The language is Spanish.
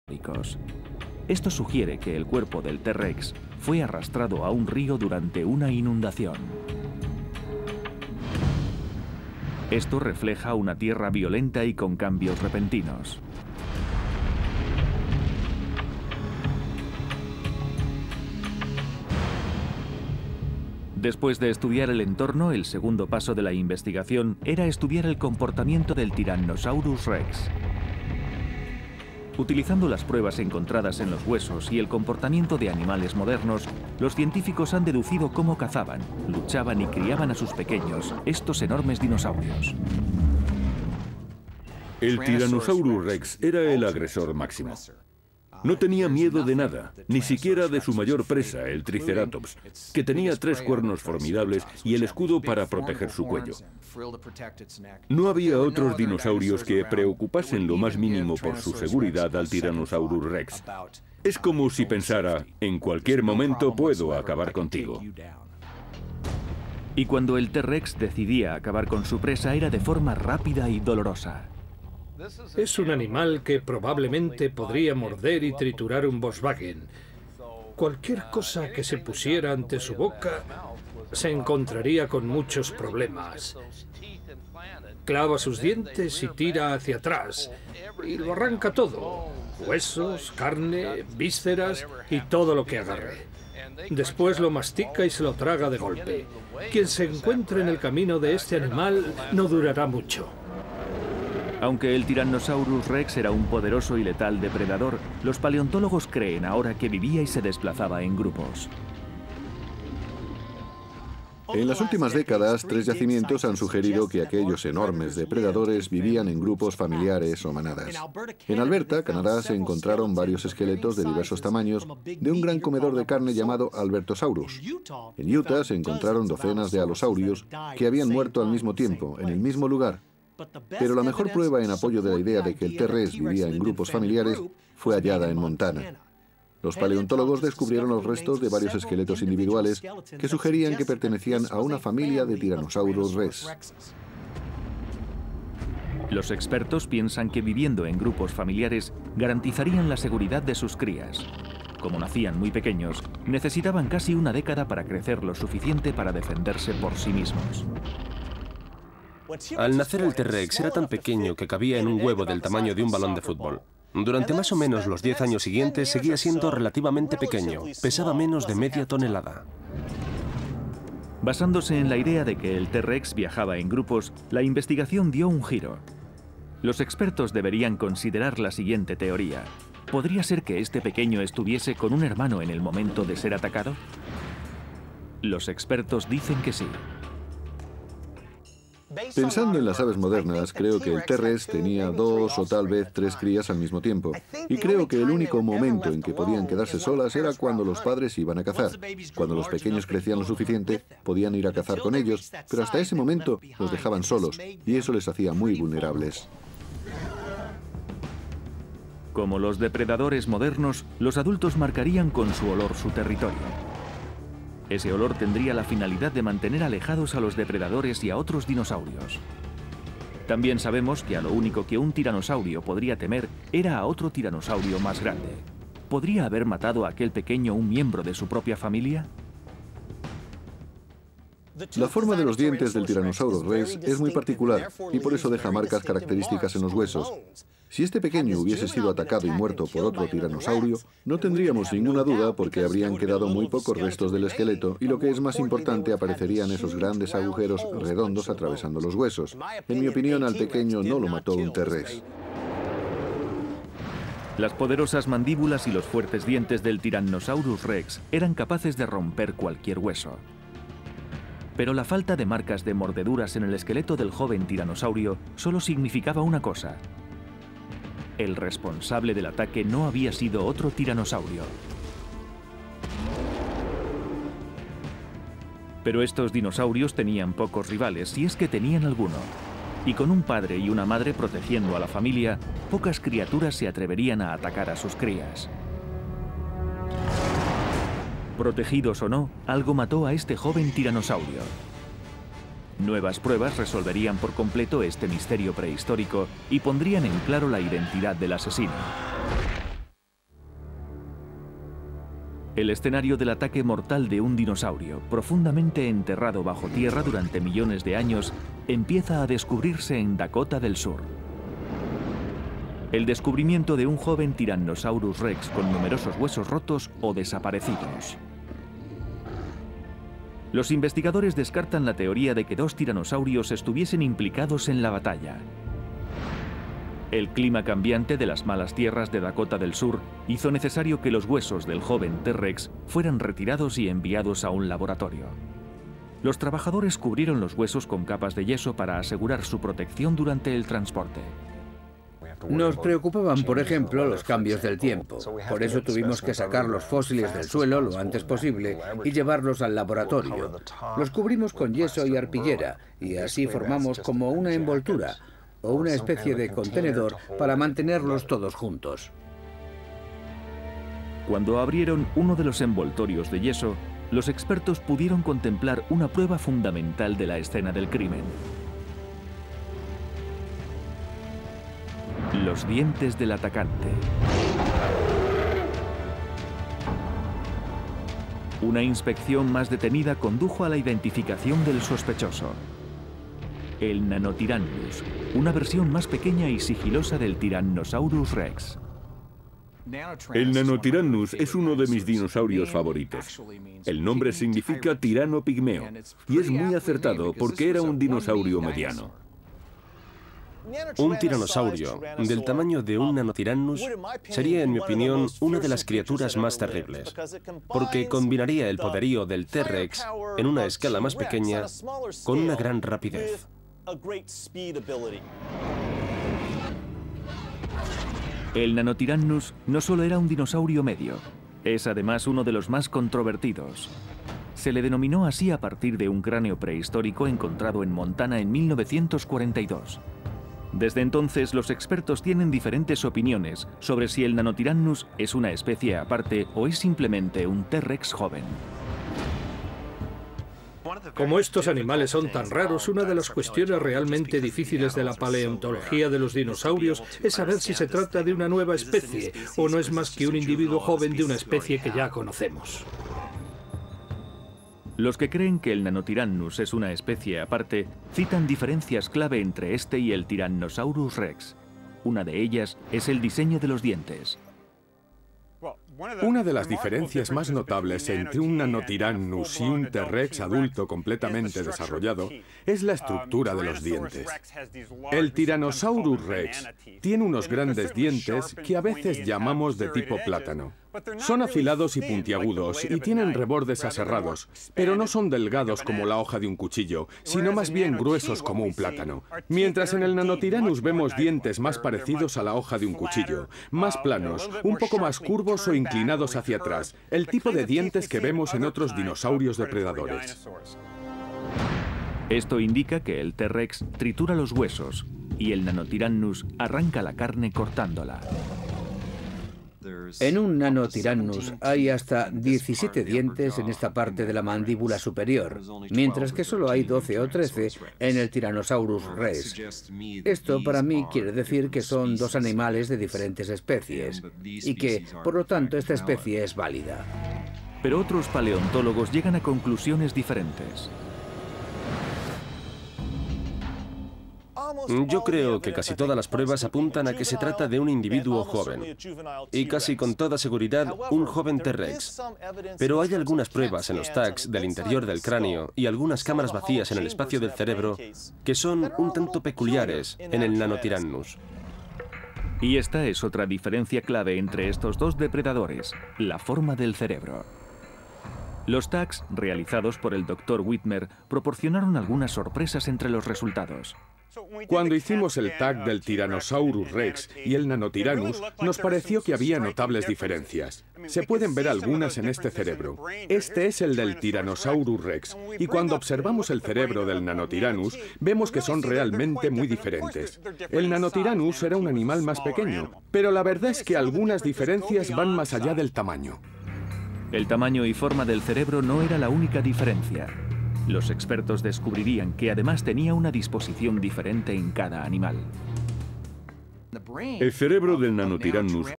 históricos. Esto sugiere que el cuerpo del T-Rex fue arrastrado a un río durante una inundación. Esto refleja una tierra violenta y con cambios repentinos. Después de estudiar el entorno, el segundo paso de la investigación era estudiar el comportamiento del Tyrannosaurus Rex. Utilizando las pruebas encontradas en los huesos y el comportamiento de animales modernos, los científicos han deducido cómo cazaban, luchaban y criaban a sus pequeños, estos enormes dinosaurios. El Tyrannosaurus Rex era el agresor máximo. No tenía miedo de nada, ni siquiera de su mayor presa, el Triceratops, que tenía 3 cuernos formidables y el escudo para proteger su cuello. No había otros dinosaurios que preocupasen lo más mínimo por su seguridad al Tyrannosaurus Rex. Es como si pensara, en cualquier momento puedo acabar contigo. Y cuando el T-Rex decidía acabar con su presa era de forma rápida y dolorosa. Es un animal que probablemente podría morder y triturar un Volkswagen. Cualquier cosa que se pusiera ante su boca se encontraría con muchos problemas. Clava sus dientes y tira hacia atrás, y lo arranca todo: huesos, carne, vísceras y todo lo que agarre. Después lo mastica y se lo traga de golpe. Quien se encuentre en el camino de este animal no durará mucho. Aunque el Tyrannosaurus Rex era un poderoso y letal depredador, los paleontólogos creen ahora que vivía y se desplazaba en grupos. En las últimas décadas, 3 yacimientos han sugerido que aquellos enormes depredadores vivían en grupos familiares o manadas. En Alberta, Canadá, se encontraron varios esqueletos de diversos tamaños de un gran comedor de carne llamado Albertosaurus. En Utah se encontraron docenas de alosaurios que habían muerto al mismo tiempo, en el mismo lugar. Pero la mejor prueba en apoyo de la idea de que el T-Rex vivía en grupos familiares fue hallada en Montana. Los paleontólogos descubrieron los restos de varios esqueletos individuales que sugerían que pertenecían a una familia de Tyrannosaurus Rex. Los expertos piensan que viviendo en grupos familiares garantizarían la seguridad de sus crías. Como nacían muy pequeños, necesitaban casi una década para crecer lo suficiente para defenderse por sí mismos. Al nacer el T-Rex era tan pequeño que cabía en un huevo del tamaño de un balón de fútbol. Durante más o menos los 10 años siguientes seguía siendo relativamente pequeño, pesaba menos de media tonelada. Basándose en la idea de que el T-Rex viajaba en grupos, la investigación dio un giro. Los expertos deberían considerar la siguiente teoría. ¿Podría ser que este pequeño estuviese con un hermano en el momento de ser atacado? Los expertos dicen que sí. Pensando en las aves modernas, creo que el T-Rex tenía 2 o tal vez 3 crías al mismo tiempo. Y creo que el único momento en que podían quedarse solas era cuando los padres iban a cazar. Cuando los pequeños crecían lo suficiente, podían ir a cazar con ellos, pero hasta ese momento los dejaban solos, y eso les hacía muy vulnerables. Como los depredadores modernos, los adultos marcarían con su olor su territorio. Ese olor tendría la finalidad de mantener alejados a los depredadores y a otros dinosaurios. También sabemos que a lo único que un tiranosaurio podría temer era a otro tiranosaurio más grande. ¿Podría haber matado a aquel pequeño un miembro de su propia familia? La forma de los dientes del Tyrannosaurus Rex es muy particular y por eso deja marcas características en los huesos. Si este pequeño hubiese sido atacado y muerto por otro tiranosaurio, no tendríamos ninguna duda porque habrían quedado muy pocos restos del esqueleto y, lo que es más importante, aparecerían esos grandes agujeros redondos atravesando los huesos. En mi opinión, al pequeño no lo mató un T-Rex. Las poderosas mandíbulas y los fuertes dientes del Tyrannosaurus Rex eran capaces de romper cualquier hueso. Pero la falta de marcas de mordeduras en el esqueleto del joven tiranosaurio solo significaba una cosa. El responsable del ataque no había sido otro tiranosaurio. Pero estos dinosaurios tenían pocos rivales, si es que tenían alguno. Y con un padre y una madre protegiendo a la familia, pocas criaturas se atreverían a atacar a sus crías. Protegidos o no, algo mató a este joven tiranosaurio. Nuevas pruebas resolverían por completo este misterio prehistórico y pondrían en claro la identidad del asesino. El escenario del ataque mortal de un dinosaurio, profundamente enterrado bajo tierra durante millones de años, empieza a descubrirse en Dakota del Sur. El descubrimiento de un joven Tyrannosaurus Rex con numerosos huesos rotos o desaparecidos. Los investigadores descartan la teoría de que dos tiranosaurios estuviesen implicados en la batalla. El clima cambiante de las malas tierras de Dakota del Sur hizo necesario que los huesos del joven T-Rex fueran retirados y enviados a un laboratorio. Los trabajadores cubrieron los huesos con capas de yeso para asegurar su protección durante el transporte. Nos preocupaban, por ejemplo, los cambios del tiempo. Por eso tuvimos que sacar los fósiles del suelo lo antes posible y llevarlos al laboratorio. Los cubrimos con yeso y arpillera y así formamos como una envoltura o una especie de contenedor para mantenerlos todos juntos. Cuando abrieron uno de los envoltorios de yeso, los expertos pudieron contemplar una prueba fundamental de la escena del crimen. Los dientes del atacante. Una inspección más detenida condujo a la identificación del sospechoso. El Nanotyrannus, una versión más pequeña y sigilosa del Tyrannosaurus Rex. El Nanotyrannus es uno de mis dinosaurios favoritos. El nombre significa tirano pigmeo y es muy acertado porque era un dinosaurio mediano. Un tiranosaurio del tamaño de un Nanotyrannus sería, en mi opinión, una de las criaturas más terribles, porque combinaría el poderío del T-Rex en una escala más pequeña con una gran rapidez. El Nanotyrannus no solo era un dinosaurio medio, es además uno de los más controvertidos. Se le denominó así a partir de un cráneo prehistórico encontrado en Montana en 1942. Desde entonces, los expertos tienen diferentes opiniones sobre si el Nanotyrannus es una especie aparte o es simplemente un T-Rex joven. Como estos animales son tan raros, una de las cuestiones realmente difíciles de la paleontología de los dinosaurios es saber si se trata de una nueva especie o no es más que un individuo joven de una especie que ya conocemos. Los que creen que el Nanotyrannus es una especie aparte citan diferencias clave entre este y el Tyrannosaurus Rex. Una de ellas es el diseño de los dientes. Una de las diferencias más notables entre un Nanotyrannus y un T-Rex adulto completamente desarrollado es la estructura de los dientes. El Tyrannosaurus Rex tiene unos grandes dientes que a veces llamamos de tipo plátano. Son afilados y puntiagudos y tienen rebordes aserrados, pero no son delgados como la hoja de un cuchillo, sino más bien gruesos como un plátano. Mientras en el Nanotyrannus vemos dientes más parecidos a la hoja de un cuchillo, más planos, un poco más curvos o inclinados hacia atrás, el tipo de dientes que vemos en otros dinosaurios depredadores. Esto indica que el T-Rex tritura los huesos y el Nanotyrannus arranca la carne cortándola. En un Nanotyrannus hay hasta 17 dientes en esta parte de la mandíbula superior, mientras que solo hay 12 o 13 en el Tyrannosaurus Rex. Esto para mí quiere decir que son dos animales de diferentes especies y que, por lo tanto, esta especie es válida. Pero otros paleontólogos llegan a conclusiones diferentes. Yo creo que casi todas las pruebas apuntan a que se trata de un individuo joven, y casi con toda seguridad un joven T-Rex. Pero hay algunas pruebas en los tags del interior del cráneo y algunas cámaras vacías en el espacio del cerebro que son un tanto peculiares en el Nanotyrannus. Y esta es otra diferencia clave entre estos dos depredadores, la forma del cerebro. Los tags realizados por el Dr. Whitmer proporcionaron algunas sorpresas entre los resultados. Cuando hicimos el tag del Tyrannosaurus Rex y el Nanotyrannus, nos pareció que había notables diferencias. Se pueden ver algunas en este cerebro. Este es el del Tyrannosaurus Rex, y cuando observamos el cerebro del Nanotyrannus, vemos que son realmente muy diferentes. El Nanotyrannus era un animal más pequeño, pero la verdad es que algunas diferencias van más allá del tamaño. El tamaño y forma del cerebro no era la única diferencia. Los expertos descubrirían que además tenía una disposición diferente en cada animal. El cerebro del Nanotyrannus